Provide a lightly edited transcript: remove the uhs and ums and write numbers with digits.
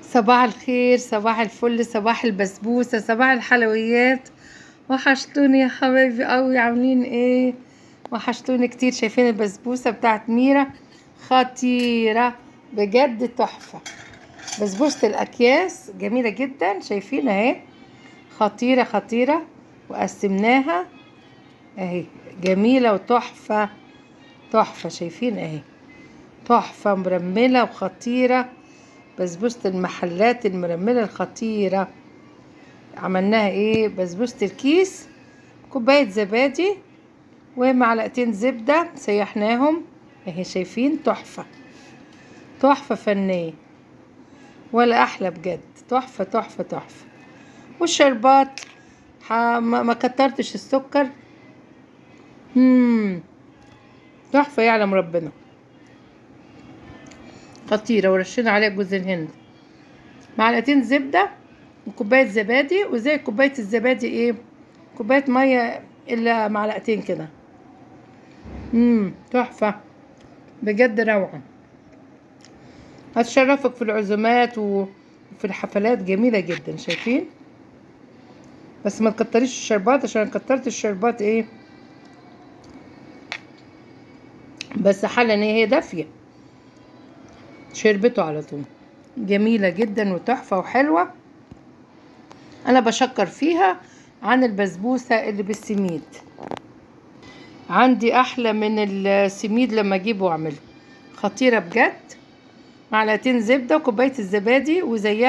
صباح الخير، صباح الفل، صباح البسبوسة، صباح الحلويات. وحشتوني يا حبايبي قوي، عاملين ايه؟ وحشتوني كتير. شايفين البسبوسة بتاعت ميرا؟ خطيرة بجد، تحفة. بسبوسة الأكياس جميلة جدا، شايفين اهي، خطيرة خطيرة. وقسمناها اهي، جميلة وتحفة تحفة. شايفين اهي، تحفة مرملة وخطيرة. بسبوسة المحلات المرملة الخطيرة. عملناها ايه؟ بسبوسة الكيس، كوباية زبادي ومعلقتين زبدة سيحناهم اهي. شايفين؟ تحفة تحفة فنية، ولا احلى بجد. تحفة تحفة تحفة. والشربات ما كترتش السكر. تحفة يعلم ربنا، خطيرة. ورشينا عليها جوز الهند، معلقتين زبدة وكوباية زبادي. وزي كوباية الزبادي ايه، كوباية مية الا معلقتين كده. تحفة بجد، روعة. هتشرفك في العزومات وفي الحفلات، جميلة جدا. شايفين؟ بس ما تكتريش الشربات، عشان كترت الشربات ايه، بس حالا ان هي دافية شربته على طول. جميلة جدا وتحفة وحلوة. انا بشكر فيها عن البسبوسة اللي بالسميد. عندي احلى من السميد لما اجيبه واعمله. خطيرة بجد. معلقتين زبدة وكوباية الزبادي وزيها